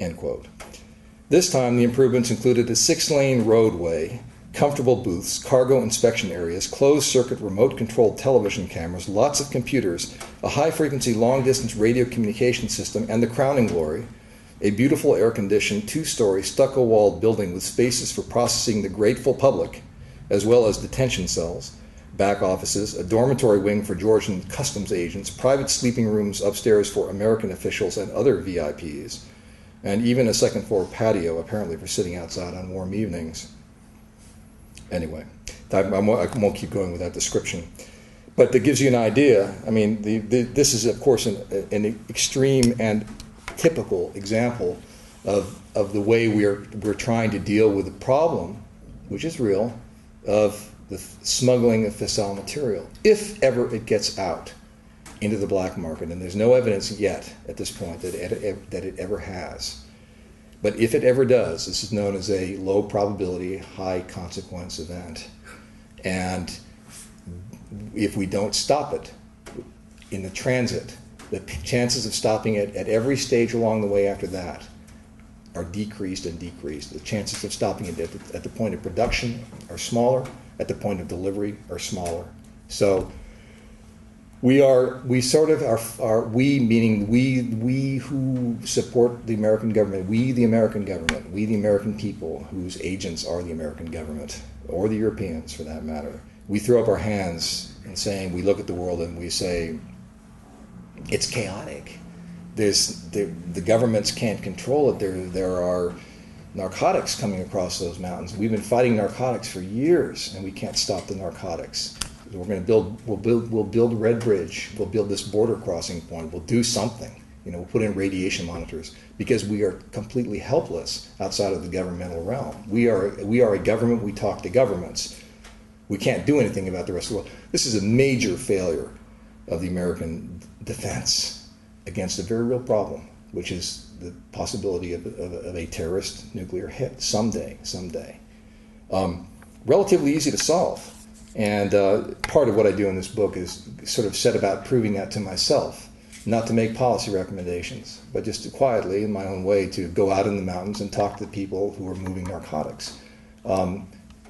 Speaker 2: end quote. This time, the improvements included a 6-lane roadway, comfortable booths, cargo inspection areas, closed-circuit remote-controlled television cameras, lots of computers, a high-frequency long-distance radio communication system, and the crowning glory, a beautiful air-conditioned 2-story stucco-walled building with spaces for processing the grateful public, as well as detention cells, back offices, a dormitory wing for Georgian customs agents, private sleeping rooms upstairs for American officials and other VIPs, and even a second-floor patio, apparently for sitting outside on warm evenings. Anyway, I won't keep going with that description. But that gives you an idea. I mean, this is, of course, an extreme and typical example of the way we're trying to deal with the problem, which is real, of the smuggling of fissile material, if ever it gets out into the black market. And there's no evidence yet at this point that it ever has. But if it ever does, this is known as a low probability, high consequence event. And if we don't stop it in the transit, the chances of stopping it at every stage along the way after that are decreased and decreased. The chances of stopping it at the point of production are smaller, at the point of delivery are smaller. So we meaning we who support the American government, we the American people whose agents are the American government, or the Europeans for that matter, we throw up our hands and saying, we look at the world and we say, it's chaotic. The governments can't control it. There are narcotics coming across those mountains. We've been fighting narcotics for years, and we can't stop the narcotics. We'll build Red Bridge. We'll build this border crossing point. We'll do something. We'll put in radiation monitors because we are completely helpless outside of the governmental realm. We are a government. We talk to governments. We can't do anything about the rest of the world. This is a major failure of the American defense against a very real problem, which is the possibility of a terrorist nuclear hit someday. Relatively easy to solve. And part of what I do in this book is sort of set about proving that to myself, not to make policy recommendations, but just to quietly, in my own way, to go out in the mountains and talk to people who are moving narcotics.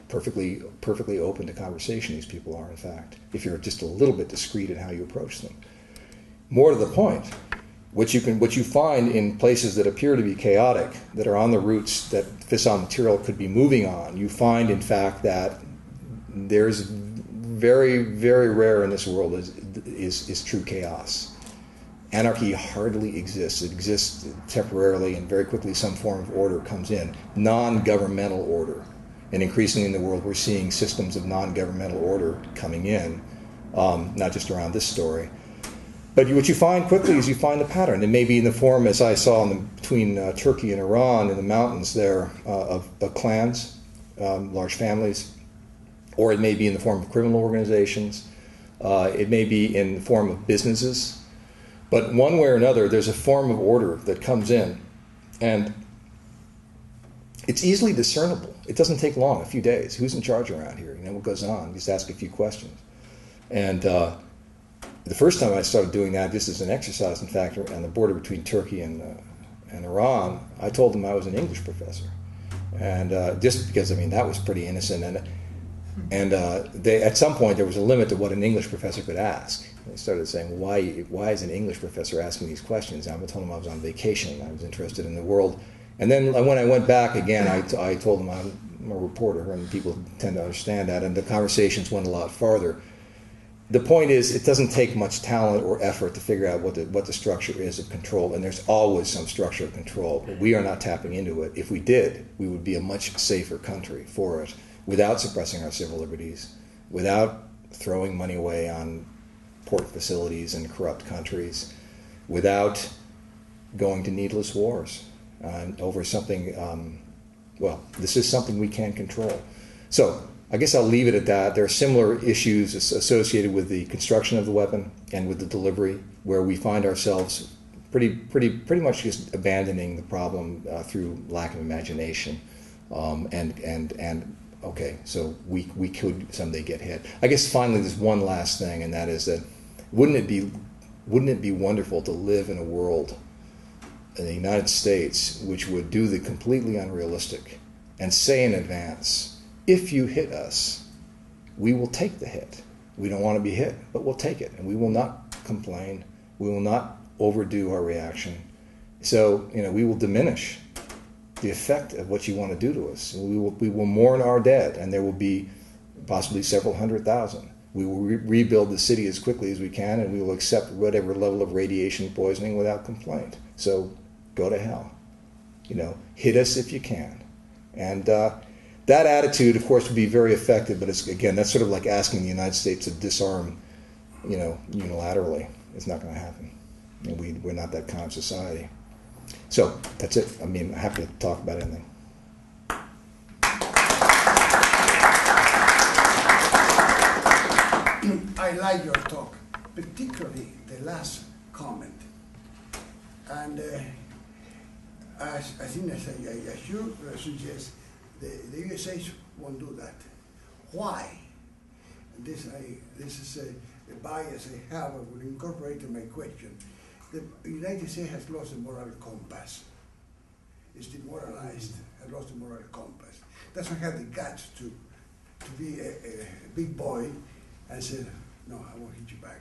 Speaker 2: Perfectly open to conversation, these people are, in fact, if you're just a little bit discreet in how you approach them. More to the point, what you find in places that appear to be chaotic, that are on the routes that fissile material could be moving on, you find in fact that there's very, very rare in this world is true chaos. Anarchy hardly exists. It exists temporarily, and very quickly some form of order comes in. Non-governmental order. And increasingly in the world we're seeing systems of non-governmental order coming in, not just around this story. But what you find quickly is you find the pattern. It may be in the form, as I saw between Turkey and Iran in the mountains there, of clans, large families, or it may be in the form of criminal organizations. It may be in the form of businesses. But one way or another, there's a form of order that comes in, and it's easily discernible. It doesn't take long, a few days. Who's in charge around here? You know, what goes on? Just ask a few questions. And the first time I started doing that, just as an exercise, in fact, on the border between Turkey and Iran, I told them I was an English professor. And just because, I mean, that was pretty innocent. And they, at some point, there was a limit to what an English professor could ask. They started saying, why is an English professor asking these questions? And I told them I was on vacation. I was interested in the world. And then when I went back again, I told them I'm a reporter, and people tend to understand that. And the conversations went a lot farther. The point is, it doesn't take much talent or effort to figure out what the structure is of control, and there's always some structure of control. But we are not tapping into it. If we did, we would be a much safer country for it, without suppressing our civil liberties, without throwing money away on port facilities in corrupt countries, without going to needless wars over something, well, this is something we can control. So I guess I'll leave it at that. There are similar issues associated with the construction of the weapon and with the delivery, where we find ourselves pretty much just abandoning the problem through lack of imagination, okay, so we could someday get hit. I guess finally there's one last thing, and that is that wouldn't it be wonderful to live in a world in the United States which would do the completely unrealistic and say in advance, if you hit us, we will take the hit. We don't want to be hit, but we'll take it, and we will not complain. We will not overdo our reaction. So, we will diminish the effect of what you want to do to us. We will mourn our dead, and there will be possibly several 100,000. We will rebuild the city as quickly as we can, and we will accept whatever level of radiation poisoning without complaint. So go to hell. Hit us if you can. And that attitude, of course, would be very effective, but that's sort of like asking the United States to disarm, unilaterally. It's not going to happen. We're not that kind of society. So that's it. I'm happy to talk about anything.
Speaker 3: I like your talk, particularly the last comment. And I think, as you suggest, the USA won't do that. Why? This is a bias I have. I will incorporate in my question. The United States has lost the moral compass. It's demoralized, has lost the moral compass. Doesn't have the guts to be a big boy and say, no, I won't hit you back.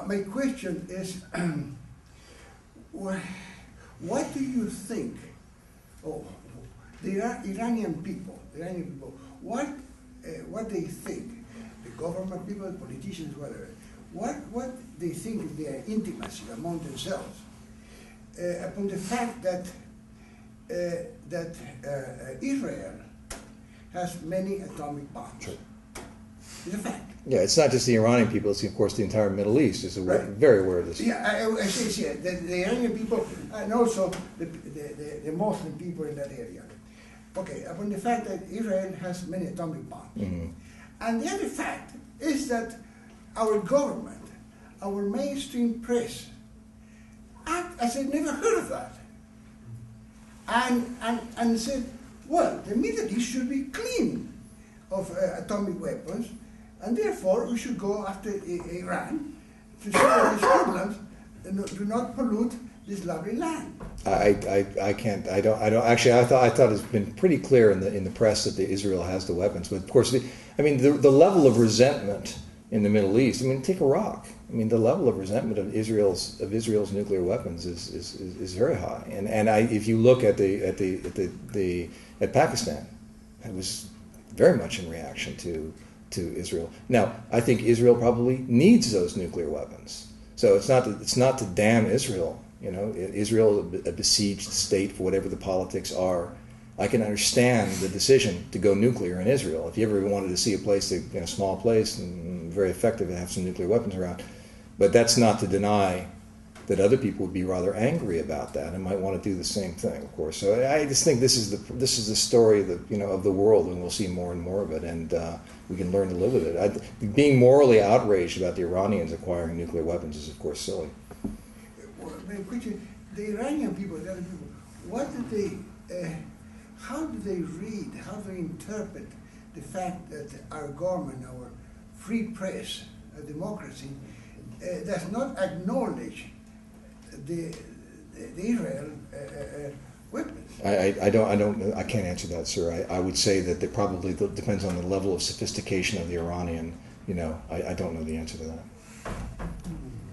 Speaker 3: My question is, what do you think? The Iranian people, what they think, the government people, politicians, whatever, what they think of their intimacy among themselves, upon the fact that Israel has many atomic bombs.
Speaker 2: Sure.
Speaker 3: It's a fact.
Speaker 2: Yeah, it's not just the Iranian people, it's of course the entire Middle East is very aware of this.
Speaker 3: Yeah, I say the Iranian people and also the Muslim people in that area. Okay, upon the fact that Israel has many atomic bombs. Mm-hmm. And the other fact is that our government, our mainstream press, act as I never heard of that. And said, well, the Middle East should be clean of atomic weapons, and therefore we should go after Iran to solve these problems and do not pollute this lovely land.
Speaker 2: I can't. I don't. Actually, I thought it's been pretty clear in the press that Israel has the weapons. But of course, the level of resentment in the Middle East. I mean, take Iraq. I mean, the level of resentment of Israel's nuclear weapons is very high. And if you look at Pakistan, it was very much in reaction to Israel. Now, I think Israel probably needs those nuclear weapons. So it's not to damn Israel. You know, Israel, a besieged state for whatever the politics are. I can understand the decision to go nuclear in Israel. If you ever wanted to see a place, a small place and very effective to have some nuclear weapons around, but that's not to deny that other people would be rather angry about that and might want to do the same thing, of course. So I just think this is the story of the world, and we'll see more and more of it, and we can learn to live with it. Being morally outraged about the Iranians acquiring nuclear weapons is, of course, silly.
Speaker 3: Well, the Iranian people, the other people, what did they? How do they read? How do they interpret the fact that our government, our free press, a democracy, does not acknowledge the Israel weapons?
Speaker 2: I can't answer that, sir. I would say that it probably depends on the level of sophistication of the Iranian. You know, I don't know the answer to that.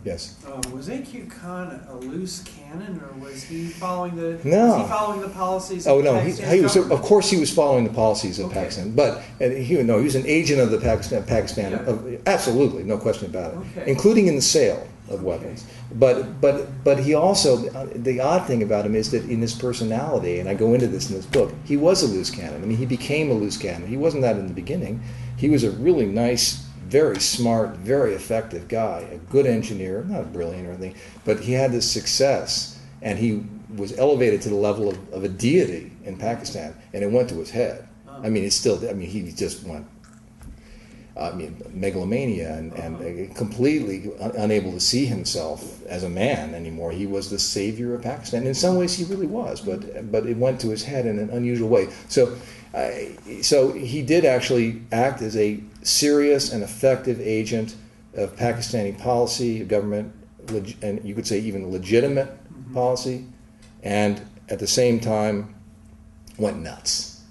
Speaker 2: Yes.
Speaker 4: Was A.Q. Khan a loose cannon, or was he following the?
Speaker 2: No.
Speaker 4: Was he following the policies?
Speaker 2: Oh
Speaker 4: of
Speaker 2: no,
Speaker 4: Pakistan's
Speaker 2: he was.
Speaker 4: government?
Speaker 2: Of course, he was following the policies of
Speaker 4: Okay.
Speaker 2: Pakistan. But he was an agent of the Pakistan.
Speaker 4: Yeah.
Speaker 2: Absolutely, no question about it,
Speaker 4: Okay.
Speaker 2: including in the sale of
Speaker 4: Okay.
Speaker 2: weapons. But he also, the odd thing about him is that in his personality, and I go into this in this book, he was a loose cannon. I mean, he became a loose cannon. He wasn't that in the beginning. He was a really nice, very smart, very effective guy, a good engineer, not brilliant or anything, but he had this success, and he was elevated to the level of a deity in Pakistan, and it went to his head. I mean, he just went, megalomania and completely unable to see himself as a man anymore. He was the savior of Pakistan. In some ways, he really was, but it went to his head in an unusual way. So he did actually act as a serious and effective agent of Pakistani policy, of government, and you could say even legitimate policy, and at the same time went nuts,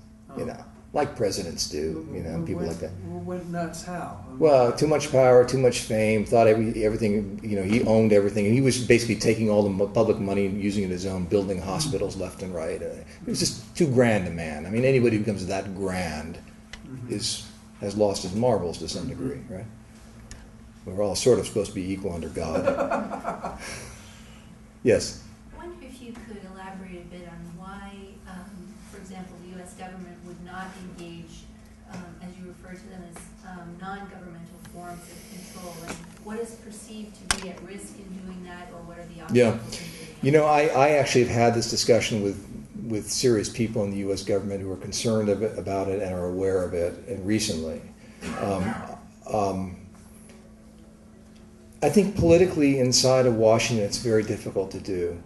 Speaker 2: like presidents do, people like that.
Speaker 4: Went nuts how?
Speaker 2: Well, too much power, too much fame, thought everything, he owned everything. And he was basically taking all the public money and using it his own, building hospitals left and right. It was just too grand a man. I mean, anybody who becomes that grand has lost his marbles to some degree, right? We're all sort of supposed to be equal under God. Yes?
Speaker 5: I wonder if you could elaborate a bit on why, for example, the U.S. government would not engage, as you refer to them as non-governmental forms of control, and what is perceived to be at risk in doing that, or what are the obstacles in doing that?
Speaker 2: I actually have had this discussion with serious people in the U.S. government who are concerned about it and are aware of it, and recently. I think politically inside of Washington it's very difficult to do.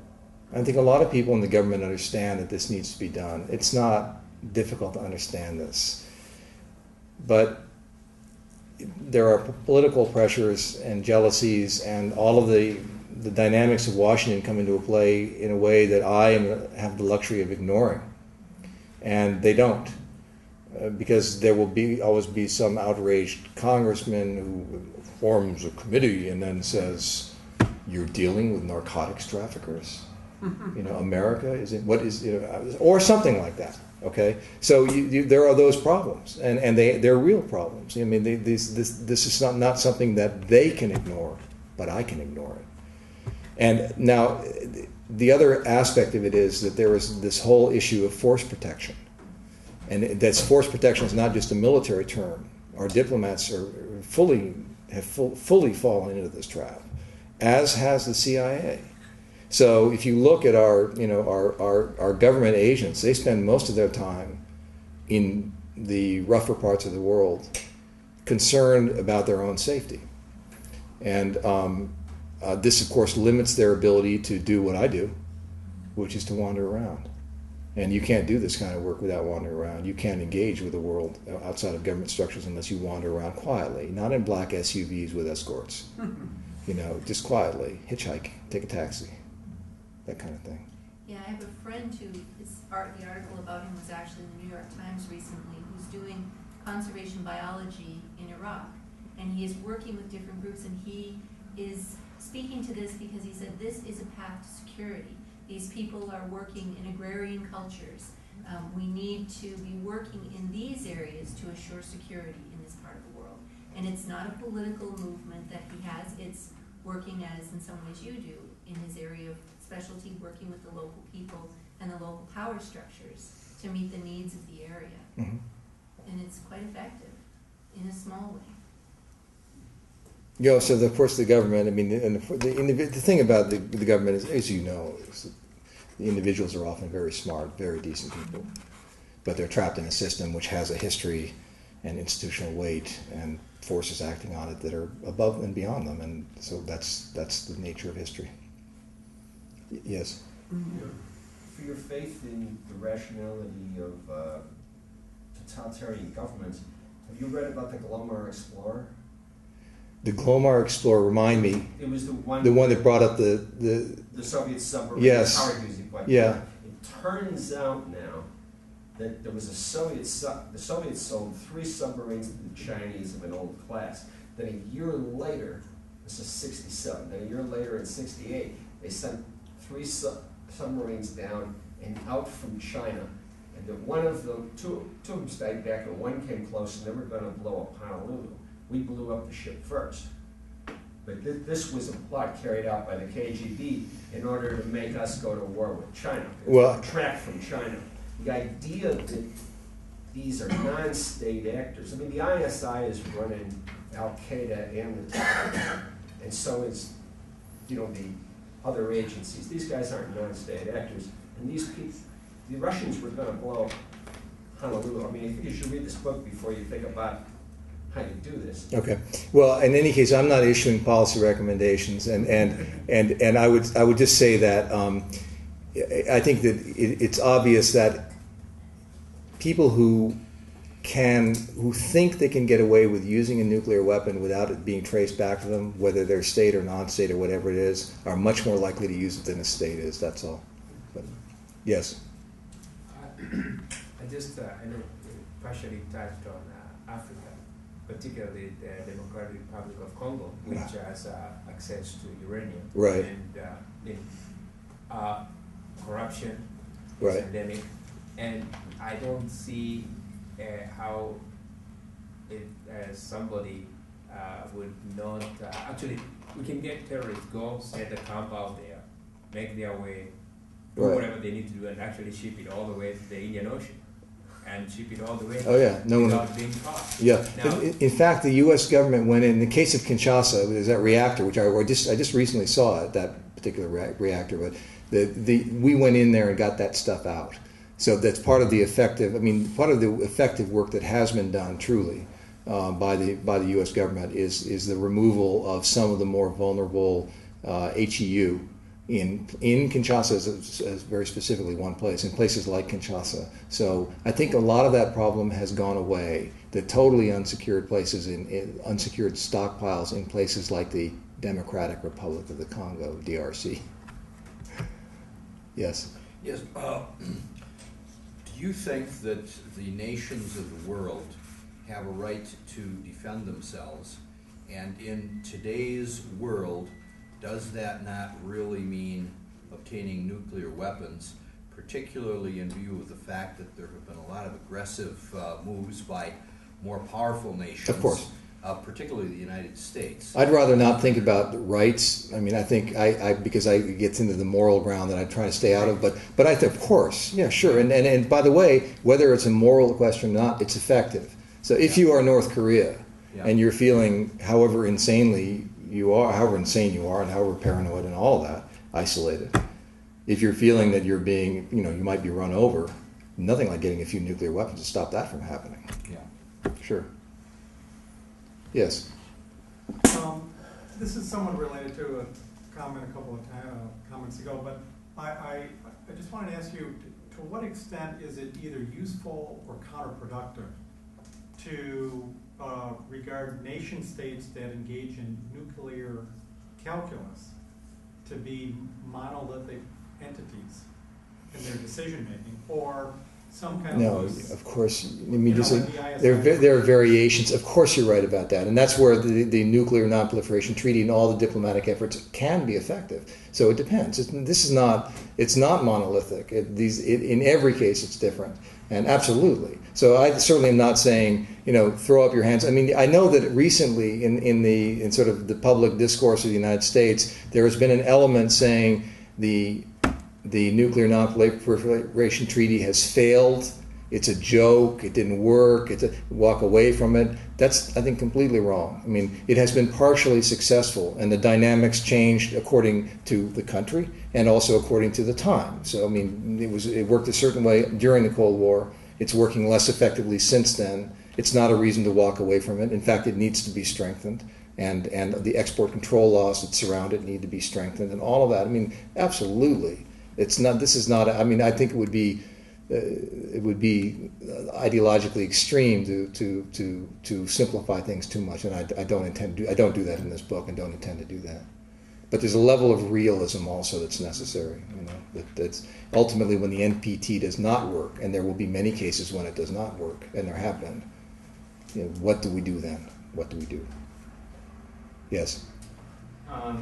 Speaker 2: I think a lot of people in the government understand that this needs to be done. It's not difficult to understand this. But there are political pressures and jealousies, and all of the dynamics of Washington come into play in a way that I have the luxury of ignoring. And they don't. Because there will always be some outraged congressman who forms a committee and then says, "You're dealing with narcotics traffickers? America or something like that." Okay, so there are those problems, and they're real problems. I mean, this is not something that they can ignore, but I can ignore it. And now, the other aspect of it is that there is this whole issue of force protection. And that's force protection is not just a military term. Our diplomats have fully fallen into this trap, as has the CIA. So if you look at our government agents, they spend most of their time in the rougher parts of the world, concerned about their own safety. And this, of course, limits their ability to do what I do, which is to wander around. And you can't do this kind of work without wandering around. You can't engage with the world outside of government structures unless you wander around quietly, not in black SUVs with escorts. Just quietly, hitchhike, take a taxi, that kind of thing.
Speaker 5: Yeah, I have a friend who, the article about him was actually in the New York Times recently, who's doing conservation biology in Iraq. and he is working with different groups, and he is speaking to this because he said this is a path to security. These people are working in agrarian cultures. We need to be working in these areas to assure security in this part of the world. And it's not a political movement that he has, it's working as, in some ways you do, in his area of specialty, working with the local people and the local power structures to meet the needs of the area.
Speaker 2: Mm-hmm.
Speaker 5: And it's quite effective in a small way.
Speaker 2: You know, so of course the government, I mean, the thing about the government is, as you know, is that the individuals are often very smart, very decent people, but they're trapped in a system which has a history and institutional weight and forces acting on it that are above and beyond them, and so that's the nature of history. Yes?
Speaker 6: For your faith in the rationality of totalitarian governments, have you read about the Komar Explorer?
Speaker 2: The Komar Explorer, remind me.
Speaker 6: It was the one
Speaker 2: that brought up the
Speaker 6: Soviet submarine
Speaker 2: yes.
Speaker 6: power using point.
Speaker 2: Yeah.
Speaker 6: It turns out now that there was the Soviets sold 3 submarines to the Chinese of an old class. Then a year later, this is 67, then a year later in 68, they sent 3 submarines down and out from China. And that one of them, two of them stayed back and one came close, and they were going to blow up Honolulu. We blew up the ship first. But this was a plot carried out by the KGB in order to make us go to war with China.
Speaker 2: Well,
Speaker 6: Track from China. The idea that these are non-state actors. I mean, the ISI is running Al-Qaeda and the Taliban, and so is, the other agencies. These guys aren't non-state actors, and these people, the Russians were going to blow Honolulu. I mean, I think you should read this book before you think about how you do this.
Speaker 2: Okay. Well, in any case, I'm not issuing policy recommendations, and I would just say that I think that it's obvious that people who think they can get away with using a nuclear weapon without it being traced back to them, whether they're state or non-state or whatever it is, are much more likely to use it than a state is. That's all. But, yes.
Speaker 7: I know partially touched on Africa, particularly the Democratic Republic of Congo, which has access to uranium.
Speaker 2: Right.
Speaker 7: And corruption is
Speaker 2: Right.
Speaker 7: endemic, and I don't see how somebody would not actually. We can get terrorists go set a camp out there, make their way, do
Speaker 2: Right.
Speaker 7: whatever they need to do, and actually ship it all the way to the Indian Ocean, and ship it all the way
Speaker 2: Oh, yeah. No one-
Speaker 7: without being caught.
Speaker 2: Yeah.
Speaker 7: Now,
Speaker 2: In fact, the U.S. government went in the case of Kinshasa. There's that reactor, which I just recently saw it, that particular reactor. But we went in there and got that stuff out. So that's part of the effective work that has been done truly by the U.S. government is the removal of some of the more vulnerable HEU in Kinshasa, as very specifically one place, in places like Kinshasa. So I think a lot of that problem has gone away. The totally unsecured places, in unsecured stockpiles in places like the Democratic Republic of the Congo, DRC. Yes.
Speaker 8: Yes. Do you think that the nations of the world have a right to defend themselves? And in today's world, does that not really mean obtaining nuclear weapons, particularly in view of the fact that there have been a lot of aggressive moves by more powerful nations?
Speaker 2: Of course.
Speaker 8: Particularly the United States.
Speaker 2: I'd rather not think about rights. I mean, I think because it gets into the moral ground that I try to stay out of. But I think, of course, yeah, sure. And by the way, whether it's a moral question or not, it's effective. So if you are North Korea and you're feeling however insane you are, and however paranoid and all that, isolated. If you're feeling that you're being, you might be run over, nothing like getting a few nuclear weapons to stop that from happening.
Speaker 8: Yeah.
Speaker 2: Sure. Yes.
Speaker 9: This is somewhat related to a comment a couple of comments ago, but I just wanted to ask you, to what extent is it either useful or counterproductive to regard nation states that engage in nuclear calculus to be monolithic entities in their decision making, or some kind of
Speaker 2: No,
Speaker 9: loose.
Speaker 2: of course. I mean,
Speaker 9: You know,
Speaker 2: just,
Speaker 9: like the ISI.
Speaker 2: there are variations. Of course, you're right about that, and that's where the Nuclear Non-Proliferation Treaty and all the diplomatic efforts can be effective. So it depends. It's not monolithic. In every case, it's different, and absolutely. So I certainly am not saying, throw up your hands. I mean, I know that recently in sort of the public discourse of the United States, there has been an element saying the Nuclear Non-Proliferation Treaty has failed. It's a joke. It didn't work. Walk away from it. That's, I think, completely wrong. I mean, it has been partially successful, and the dynamics changed according to the country and also according to the time. So, I mean, it worked a certain way during the Cold War. It's working less effectively since then. It's not a reason to walk away from it. In fact, it needs to be strengthened, and the export control laws that surround it need to be strengthened, and all of that. I mean, absolutely. It's not. This is not. I mean, I think it would be ideologically extreme to simplify things too much, and I don't do that in this book, and don't intend to do that. But there's a level of realism also that's necessary. That's ultimately when the NPT does not work, and there will be many cases when it does not work, and there have been. What do we do then? What do we do? Yes.
Speaker 10: I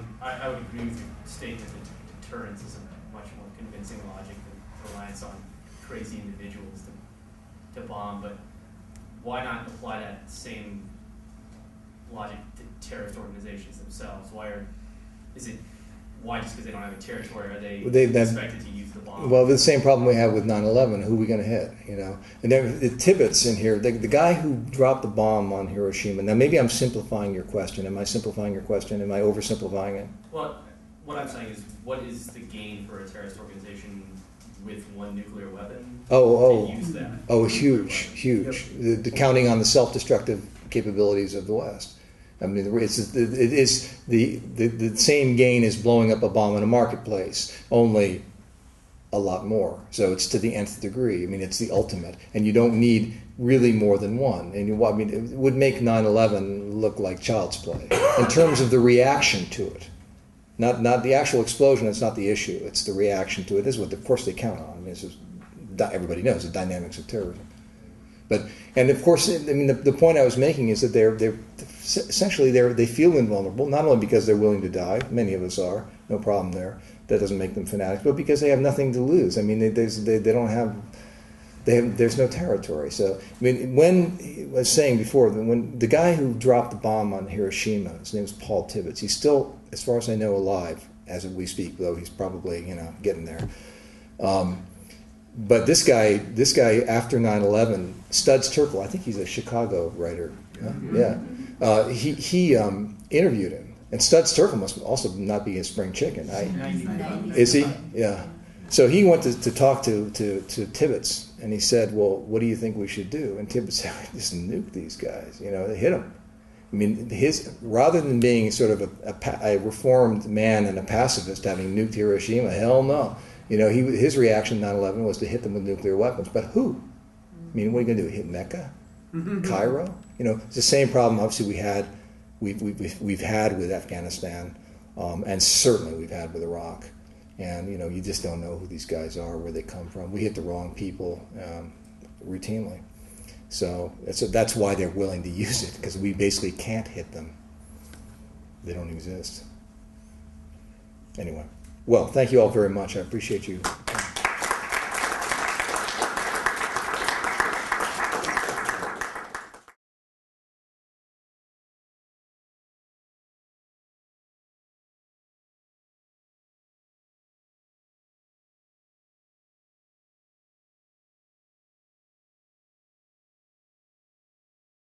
Speaker 10: would agree with your statement that deterrence is a much more convincing logic than reliance on crazy individuals to bomb, but why not apply that same logic to terrorist organizations themselves? Why just because they don't have a territory are they expected to use the bomb?
Speaker 2: Well, the same problem we have with 9/11. Who are we going to hit? And then the Tibbets in here, the guy who dropped the bomb on Hiroshima. Now, maybe I'm simplifying your question. Am I simplifying your question? Am I oversimplifying it?
Speaker 10: Well, what I'm saying is, what is the gain for a terrorist organization with one nuclear weapon to use that?
Speaker 2: Oh, huge. The counting on the self-destructive capabilities of the West. I mean, the same gain as blowing up a bomb in a marketplace, only a lot more. So it's to the nth degree. I mean, it's the ultimate, and you don't need really more than one. And it would make 9/11 look like child's play in terms of the reaction to it. Not the actual explosion. It's not the issue. It's the reaction to it. This is what, of course, they count on. I mean, everybody knows the dynamics of terrorism. And of course, I mean, the point I was making is that they're essentially they feel invulnerable, not only because they're willing to die. Many of us are, no problem there. That doesn't make them fanatics, but because they have nothing to lose. I mean, there's no territory. So, I mean, when I was saying before, when the guy who dropped the bomb on Hiroshima, his name is Paul Tibbets. He's still, as far as I know, alive as we speak, though he's probably getting there. But this guy after 9/11, Studs Terkel, I think he's a Chicago writer. Yeah, he interviewed him, and Studs Terkel must also not be a spring chicken. Is he? Yeah. So he went to talk to Tibbets, and he said, "Well, what do you think we should do?" And Tibbets said, "Just nuke these guys. Hit them." I mean, rather than being sort of a reformed man and a pacifist, having nuked Hiroshima, hell no. His reaction to 9/11 was to hit them with nuclear weapons. But who? I mean, what are you going to do? Hit Mecca? Cairo? It's the same problem. Obviously, we've had with Afghanistan, and certainly we've had with Iraq. And you just don't know who these guys are, where they come from. We hit the wrong people routinely. So that's why they're willing to use it, because we basically can't hit them. They don't exist. Anyway. Well, thank you all very much. I appreciate you.